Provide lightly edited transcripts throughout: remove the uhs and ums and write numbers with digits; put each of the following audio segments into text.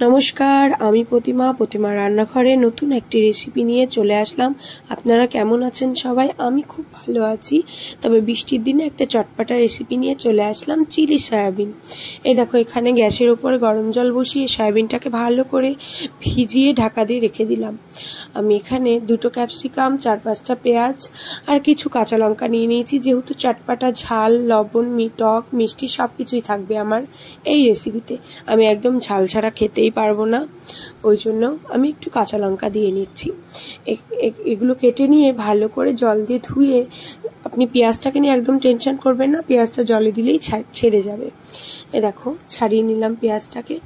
নমস্কার, আমি প্রতিমা রান্নাঘরে নতুন একটি রেসিপি নিয়ে চলে আসলাম। আপনারা কেমন আছেন সবাই? আমি খুব ভালো আছি। তবে বৃষ্টির দিনে একটা চটপটা রেসিপি নিয়ে চলে আসলাম, চিলি সয়াবিন। এই দেখো, এখানে গ্যাসের উপরে গরম জল বসিয়ে সয়াবিনটাকে ভালো করে ভিজিয়ে ঢাকা দিয়ে রেখে দিলাম। আমি এখানে 2টো ক্যাপসিকাম, 4-5টা পেঁয়াজ আর কিছু কাঁচা লঙ্কা নিয়ে নিয়েছি। যেহেতু চটপটা, ঝাল, লবণ, টক, মিষ্টি সব কিছুই থাকবে আমার এই রেসিপিতে। আমি একদম ঝাল ছাড়া খেতেই পারবো না, ওই জন্য আমি একটু কাঁচা লঙ্কা দিয়ে নিচ্ছি। এগুলো কেটে নিয়ে ভালো করে জল দিয়ে ধুয়ে, আপনি পেঁয়াজটাকে নিয়ে একদম টেনশন করবেন না, পেঁয়াজটা জলে দিলেই ছেড়ে যাবে। এ দেখো, ছাড়িয়ে নিলাম পেঁয়াজটাকে।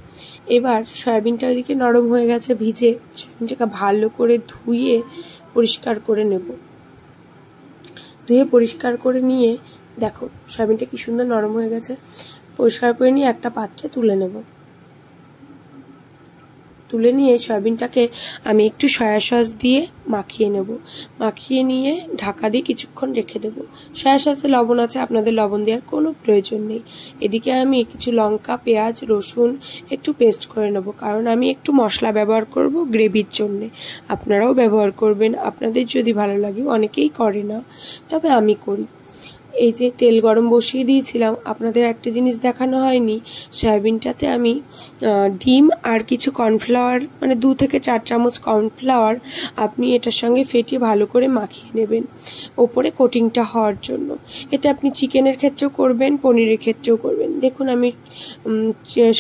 এবার সয়াবিনটা ওইদিকে নরম হয়ে গেছে ভিজে, সয়াবিনটাকে ভালো করে ধুয়ে পরিষ্কার করে নেব। ধুয়ে পরিষ্কার করে নিয়ে দেখো, সয়াবিনটা কি সুন্দর নরম হয়ে গেছে। পরিষ্কার করে নিয়ে একটা পাত্রে তুলে নেব। তুলে নিয়ে সয়াবিনটাকে আমি একটু সয়া সস দিয়ে মাখিয়ে নেব। মাখিয়ে নিয়ে ঢাকা দিয়ে কিছুক্ষণ রেখে দেব। সয়া সসে লবণ আছে, আপনাদের লবণ দেওয়ার কোনো প্রয়োজন নেই। এদিকে আমি কিছু লঙ্কা, পেঁয়াজ, রসুন একটু পেস্ট করে নেব, কারণ আমি একটু মশলা ব্যবহার করব গ্রেভির জন্যে। আপনারাও ব্যবহার করবেন, আপনাদের যদি ভালো লাগে। অনেকেই করে না, তবে আমি করি। এই যে তেল গরম বসিয়ে দিয়েছিলাম, আপনাদের একটা জিনিস দেখানো হয়নি। সয়াবিনটাতে আমি ডিম আর কিছু কর্নফ্লাওয়ার, মানে 2 থেকে 4 চামচ কর্নফ্লাওয়ার আপনি এটার সঙ্গে ফেটিয়ে ভালো করে মাখিয়ে নেবেন ওপরে কোটিংটা হওয়ার জন্য। এতে আপনি চিকেনের ক্ষেত্রেও করবেন, পনিরের ক্ষেত্রেও করবেন। দেখুন, আমি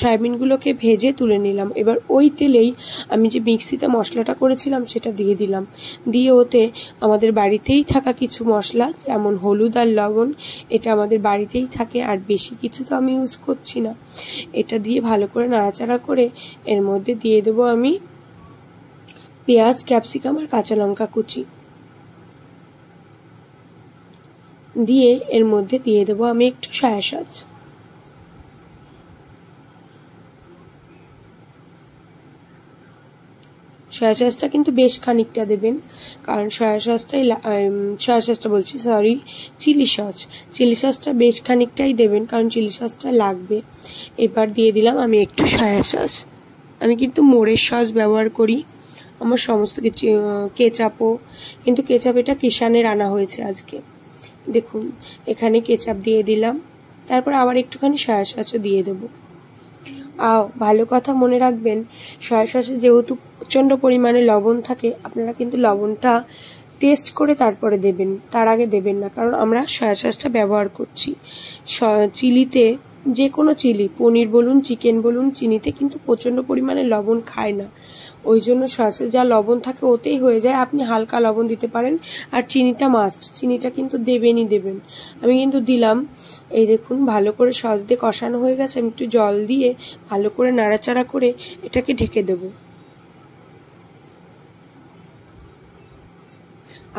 সয়াবিনগুলোকে ভেজে তুলে নিলাম। এবার ওই তেলেই আমি যে মিক্সিতে মশলাটা করেছিলাম সেটা দিয়ে দিলাম। দিয়ে ওতে আমাদের বাড়িতেই থাকা কিছু মশলা, যেমন হলুদ আর লবণ, এটা আমাদের বাড়িতেই থাকে, আর বেশি কিছু তো আমি ইউজ করছি না। এটা দিয়ে ভালো করে নাড়াচাড়া করে এর মধ্যে দিয়ে দেবো আমি পেঁয়াজ, ক্যাপসিকাম আর কাঁচা লঙ্কা কুচি। দিয়ে এর মধ্যে দিয়ে দেবো আমি একটু সয়া সস। সয়া সসটা কিন্তু বেশ খানিকটা দেবেন, কারণ চিলি সসটা বেশ খানিকটাই দেবেন, কারণ চিলি সসটা লাগবে। এবার দিয়ে দিলাম আমি একটু সয়া সস। আমি কিন্তু মোরের সস ব্যবহার করি আমার সমস্ত কিছু, কেচাপও, কিন্তু কেচাপ এটা কিষানের আনা হয়েছে আজকে। দেখুন, এখানে কেচাপ দিয়ে দিলাম, তারপর আবার একটুখানি সয়া সসও দিয়ে দেবো। ভালো কথা মনে রাখবেন, সয়া সসে যেহেতু প্রচণ্ড পরিমাণে লবণ থাকে, আপনারা কিন্তু লবণটা টেস্ট করে তারপরে দেবেন, তার আগে দেবেন না, কারণ আমরা সয়া সসটা ব্যবহার করছি চিলিতে। যে কোনো চিলি, পনির বলুন, চিকেন বলুন, চিনিতে কিন্তু প্রচণ্ড পরিমাণে লবণ খায় না। ওই জন্য সসে যা লবণ থাকে ওতেই হয়ে যায়। আপনি হালকা লবণ দিতে পারেন, আর চিনিটা মাস্ট, চিনিটা কিন্তু দেবেনই দেবেন। আমি কিন্তু দিলাম। এই দেখুন, ভালো করে সস দিয়ে কষানো হয়ে গেছে। আমি একটু জল দিয়ে ভালো করে নাড়াচাড়া করে এটাকে ঢেকে দেব।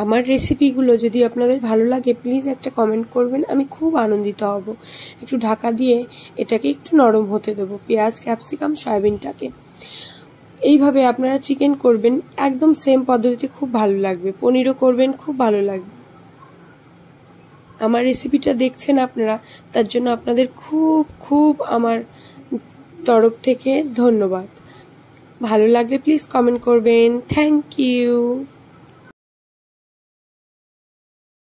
আমার রেসিপিগুলো যদি আপনাদের ভালো লাগে, প্লিজ একটা কমেন্ট করবেন, আমি খুব আনন্দিত হব। একটু ঢাকা দিয়ে এটাকে একটু নরম হতে দেবো, পেঁয়াজ, ক্যাপসিকাম, সয়াবিনটাকে। এইভাবে আপনারা চিকেন করবেন, একদম সেম পদ্ধতিতে, খুব ভালো লাগবে। পনিরও করবেন, খুব ভালো লাগবে। আমার রেসিপিটা দেখছেন আপনারা, তার জন্য আপনাদের খুব খুব আমার তরফ থেকে ধন্যবাদ। ভালো লাগলে প্লিজ কমেন্ট করবেন। Thank you.